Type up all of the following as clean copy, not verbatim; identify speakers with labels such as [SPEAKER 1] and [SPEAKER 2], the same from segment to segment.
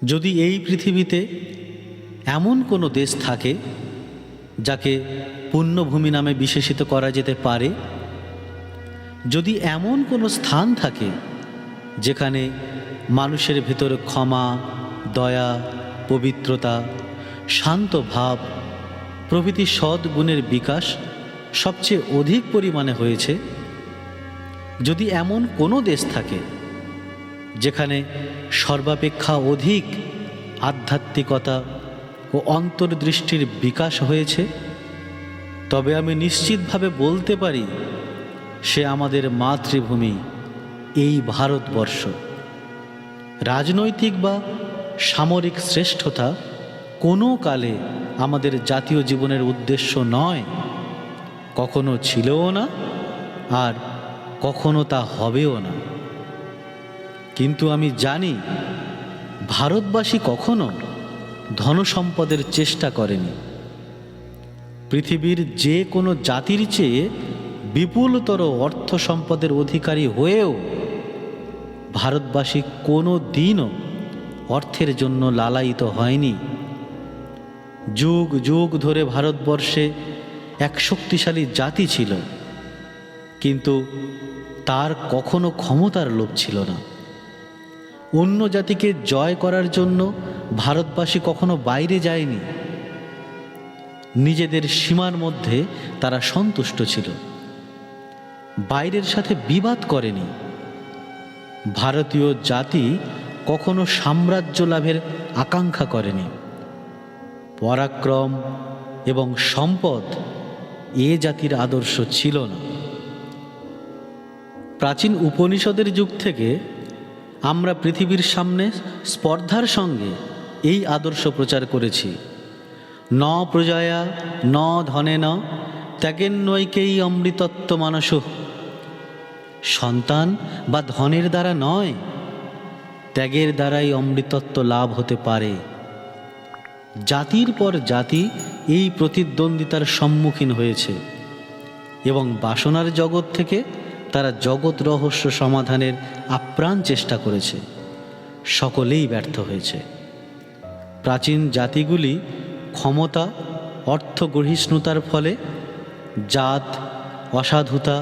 [SPEAKER 1] যদি এই পৃথিবীতে এমন কোনো দেশ থাকে যাকে পুণ্যভূমি নামে বিশেষিত করা যেতে পারে, যদি এমন কোনো স্থান থাকে যেখানে মানুষের ভেতর ক্ষমা, দয়া, পবিত্রতা, শান্ত ভাব প্রভৃতি সদ্গুণের বিকাশ সবচেয়ে অধিক পরিমাণে হয়েছে, যদি এমন কোনো দেশ থাকে যেখানে সর্বাপেক্ষা অধিক আধ্যাত্মিকতা ও অন্তর্দৃষ্টির বিকাশ হয়েছে, তবে আমি নিশ্চিতভাবে বলতে পারি সে আমাদের মাতৃভূমি, এই ভারতবর্ষ। রাজনৈতিক বা সামরিক শ্রেষ্ঠতা কোনো কালে আমাদের জাতীয় জীবনের উদ্দেশ্য নয়, কখনো ছিলও না, আর কখনো তা হবেও না। কিন্তু আমি জানি ভারতবাসী কখনো ধনসম্পদের চেষ্টা করেনি। পৃথিবীর যে কোনো জাতির চেয়ে বিপুলতর অর্থ সম্পদের অধিকারী হয়েও ভারতবাসী কোনো দিনও অর্থের জন্য লালায়িত হয়নি। যুগ যুগ ধরে ভারতবর্ষে এক শক্তিশালী জাতি ছিল, কিন্তু তার কখনো ক্ষমতার লোভ ছিল না। অন্য জাতিকে জয় করার জন্য ভারতবাসী কখনো বাইরে যায়নি। নিজেদের সীমার মধ্যে তারা সন্তুষ্ট ছিল, বাইরের সাথে বিবাদ করেনি। ভারতীয় জাতি কখনো সাম্রাজ্য লাভের আকাঙ্ক্ষা করেনি। পরাক্রম এবং সম্পদ এ জাতির আদর্শ ছিল না। প্রাচীন উপনিষদের যুগ থেকে আমরা পৃথিবীর সামনে স্পর্ধার সঙ্গে এই আদর্শ প্রচার করেছি। ন প্রজায়া ন ধনেন ত্যাগেন্নৈকেই অমৃতত্ব মানস। সন্তান বা ধনের দ্বারা নয়, ত্যাগের দ্বারাই অমৃতত্ব লাভ হতে পারে। জাতির পর জাতি এই প্রতিদ্বন্দ্বিতার সম্মুখীন হয়েছে এবং বাসনার জগৎ থেকে তারা জগৎ রহস্য সমাধানের আপ্রাণ চেষ্টা করেছে। সকলেই ব্যর্থ হয়েছে। প্রাচীন জাতিগুলি ক্ষমতা, অর্থগহিষ্ণুতার ফলে জাত, অসাধুতা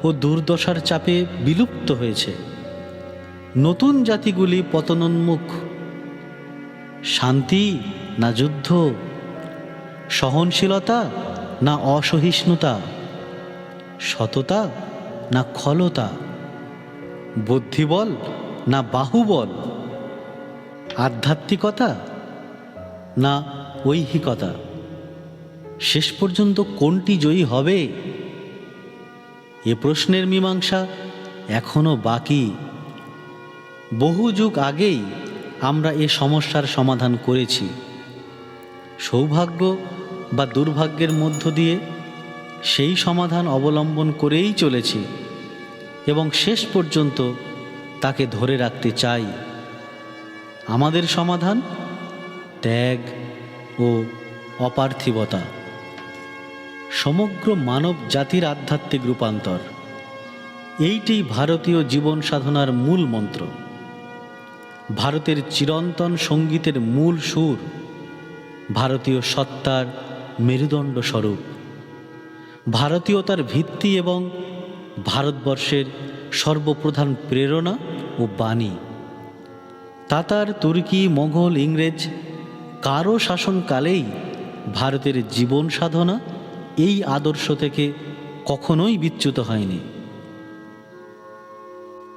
[SPEAKER 1] ও দুর্দশার চাপে বিলুপ্ত হয়েছে। নতুন জাতিগুলি পতনোন্মুখ। শান্তি না যুদ্ধ, সহনশীলতা না অসহিষ্ণুতা, সততা না খলতা, বুদ্ধিবল না বাহুবল, আধ্যাত্মিকতা না ঐহিকতা, শেষ পর্যন্ত কোনটি জয়ী হবে? এ প্রশ্নের মীমাংসা এখনো বাকি। বহু যুগ আগেই আমরা এ সমস্যার সমাধান করেছি। সৌভাগ্য বা দুর্ভাগ্যের মধ্য দিয়ে সেই সমাধান অবলম্বন করেই চলেছি এবং শেষ পর্যন্ত তাকে ধরে রাখতে চাই। আমাদের সমাধান ত্যাগ ও অপার্থিবতা, সমগ্র মানব জাতির আধ্যাত্মিক রূপান্তর। এইটি ভারতীয় জীবন সাধনার মূল মন্ত্র, ভারতের চিরন্তন সঙ্গীতের মূল সুর, ভারতীয় সত্তার মেরুদণ্ড স্বরূপ, ভারতীয়তার ভিত্তি এবং ভারতবর্ষের সর্বপ্রধান প্রেরণা ও বাণী। তাতার, তুর্কি, মোগল, ইংরেজ কারো শাসনকালেই ভারতের জীবন সাধনা এই আদর্শ থেকে কখনোই বিচ্যুত হয়নি।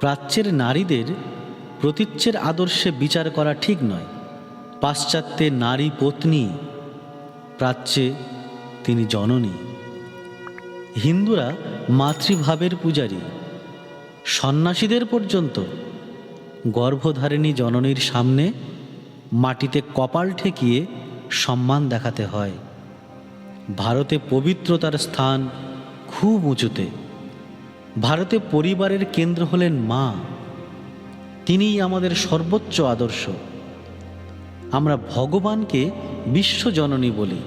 [SPEAKER 1] প্রাচ্যের নারীদের প্রতীচ্যের আদর্শে বিচার করা ঠিক নয়। পাশ্চাত্যে নারী পত্নী, প্রাচ্যে তিনি জননী। হিন্দুরা মাতৃভাবের পূজারী। সন্ন্যাসীদের পর্যন্ত গর্ভধারিণী জননীর সামনে মাটিতে কপাল ঠেকিয়ে সম্মান দেখাতে হয়। ভারতে পবিত্রতার স্থান খুব উঁচুতে। ভারতে পরিবারের কেন্দ্র হলেন মা। তিনিই আমাদের সর্বোচ্চ আদর্শ। আমরা ভগবানকে বিশ্বজননী বলি,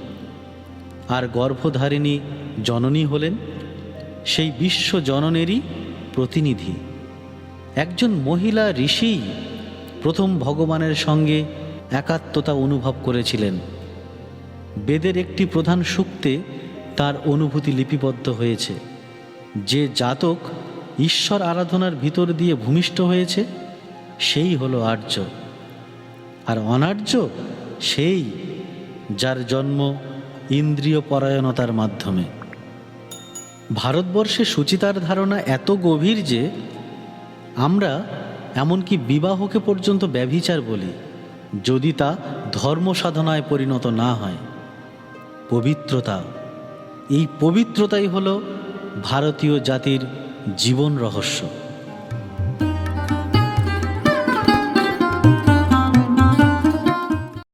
[SPEAKER 1] আর গর্ভধারিণী জননী হলেন সেই বিশ্বজননেরই প্রতিনিধি। একজন মহিলা ঋষি প্রথম ভগবানের সঙ্গে একাত্মতা অনুভব করেছিলেন। বেদের একটি প্রধান সূক্তে তার অনুভূতি লিপিবদ্ধ হয়েছে। যে জাতক ঈশ্বর আরাধনার ভিতর দিয়ে ভূমিষ্ঠ হয়েছে সেই হলো আর্য, আর অনার্য সেই যার জন্ম ইন্দ্রিয় পরায়ণতার মাধ্যমে। ভারতবর্ষে সুচিতার ধারণা এত গভীর যে আমরা এমনকি বিবাহকে পর্যন্ত ব্যভিচার বলি, যদি তা ধর্ম সাধনায় পরিণত না হয়। পবিত্রতা, এই পবিত্রতাই হলো ভারতীয় জাতির জীবন রহস্য।